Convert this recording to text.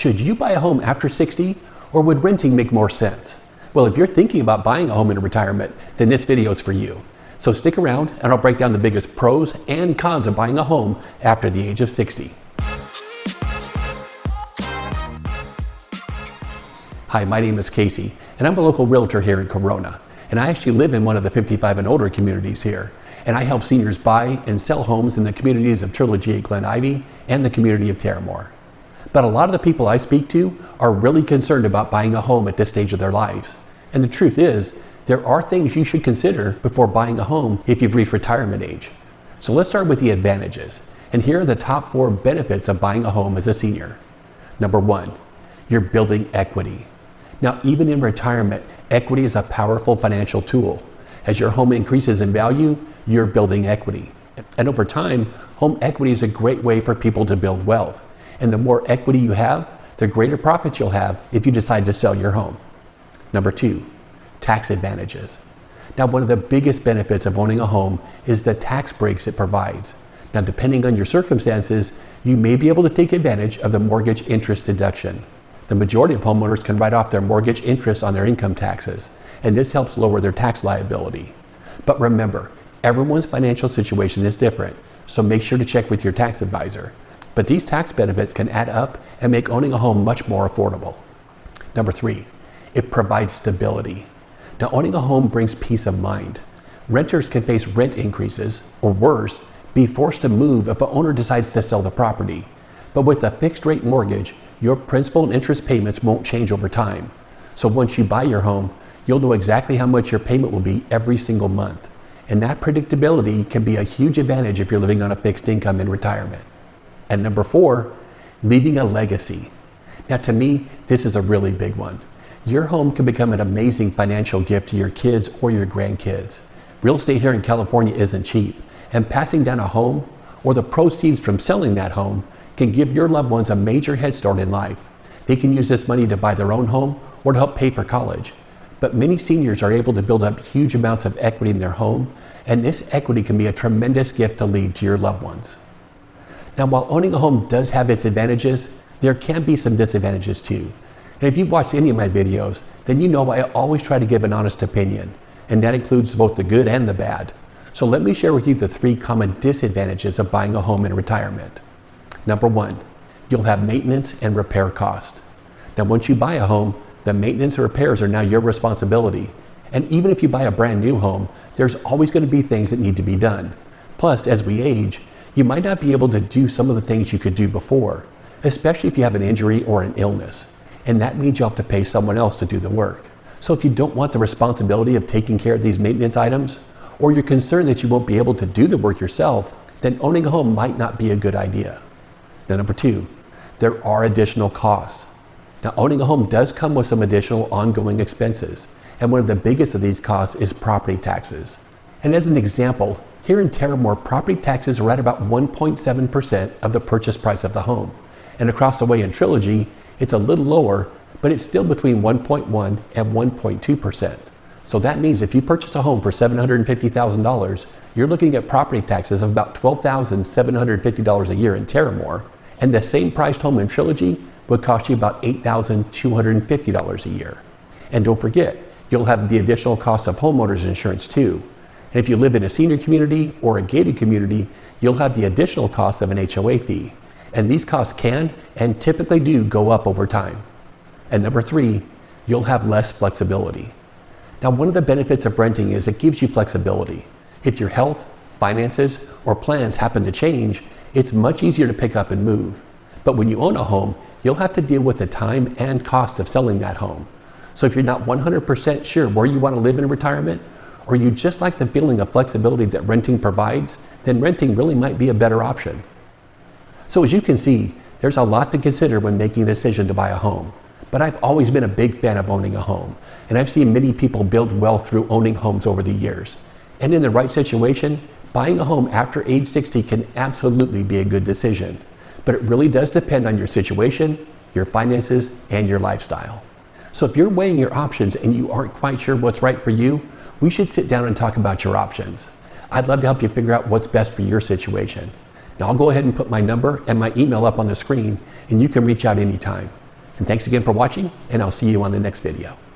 Should you buy a home after 60, or would renting make more sense? Well, if you're thinking about buying a home in retirement, then this video is for you. So stick around and I'll break down the biggest pros and cons of buying a home after the age of 60. Hi, my name is Casey, and I'm a local realtor here in Corona. And I actually live in one of the 55 and older communities here. And I help seniors buy and sell homes in the communities of Trilogy at Glen and the community of Terramor. But a lot of the people I speak to are really concerned about buying a home at this stage of their lives. And the truth is, there are things you should consider before buying a home if you've reached retirement age. So let's start with the advantages. And here are the top 4 benefits of buying a home as a senior. Number 1, you're building equity. Now, even in retirement, equity is a powerful financial tool. As your home increases in value, you're building equity. And over time, home equity is a great way for people to build wealth. And the more equity you have, the greater profits you'll have if you decide to sell your home. Number 2, tax advantages. Now, one of the biggest benefits of owning a home is the tax breaks it provides. Now, depending on your circumstances, you may be able to take advantage of the mortgage interest deduction. The majority of homeowners can write off their mortgage interest on their income taxes, and this helps lower their tax liability. But remember, everyone's financial situation is different, so make sure to check with your tax advisor. But these tax benefits can add up and make owning a home much more affordable. Number 3, it provides stability. Now, owning a home brings peace of mind. Renters can face rent increases, or worse, be forced to move if an owner decides to sell the property. But with a fixed rate mortgage, your principal and interest payments won't change over time. So once you buy your home, you'll know exactly how much your payment will be every single month. And that predictability can be a huge advantage if you're living on a fixed income in retirement. And number 4, leaving a legacy. Now, to me, this is a really big one. Your home can become an amazing financial gift to your kids or your grandkids. Real estate here in California isn't cheap, and passing down a home or the proceeds from selling that home can give your loved ones a major head start in life. They can use this money to buy their own home or to help pay for college. But many seniors are able to build up huge amounts of equity in their home, and this equity can be a tremendous gift to leave to your loved ones. Now, while owning a home does have its advantages, there can be some disadvantages too. And if you've watched any of my videos, then you know I always try to give an honest opinion, and that includes both the good and the bad. So let me share with you the 3 common disadvantages of buying a home in retirement. Number 1, you'll have maintenance and repair costs. Now, once you buy a home, the maintenance and repairs are now your responsibility. And even if you buy a brand new home, there's always going to be things that need to be done. Plus, as we age, you might not be able to do some of the things you could do before, especially if you have an injury or an illness. And that means you'll have to pay someone else to do the work. So if you don't want the responsibility of taking care of these maintenance items, or you're concerned that you won't be able to do the work yourself, then owning a home might not be a good idea. Then number 2, there are additional costs. Now, owning a home does come with some additional ongoing expenses, and one of the biggest of these costs is property taxes. And as an example, here in Terramor, property taxes are at about 1.7% of the purchase price of the home. And across the way in Trilogy, it's a little lower, but it's still between 1.1 and 1.2%. So that means if you purchase a home for $750,000, you're looking at property taxes of about $12,750 a year in Terramor, and the same priced home in Trilogy would cost you about $8,250 a year. And don't forget, you'll have the additional cost of homeowners insurance too. And if you live in a senior community or a gated community, you'll have the additional cost of an HOA fee. And these costs can and typically do go up over time. And number 3, you'll have less flexibility. Now, one of the benefits of renting is it gives you flexibility. If your health, finances, or plans happen to change, it's much easier to pick up and move. But when you own a home, you'll have to deal with the time and cost of selling that home. So if you're not 100% sure where you want to live in retirement, or you just like the feeling of flexibility that renting provides, then renting really might be a better option. So as you can see, there's a lot to consider when making a decision to buy a home. But I've always been a big fan of owning a home, and I've seen many people build wealth through owning homes over the years. And in the right situation, buying a home after age 60 can absolutely be a good decision. But it really does depend on your situation, your finances, and your lifestyle. So if you're weighing your options and you aren't quite sure what's right for you, we should sit down and talk about your options. I'd love to help you figure out what's best for your situation. Now I'll go ahead and put my number and my email up on the screen, and you can reach out anytime. And thanks again for watching, and I'll see you on the next video.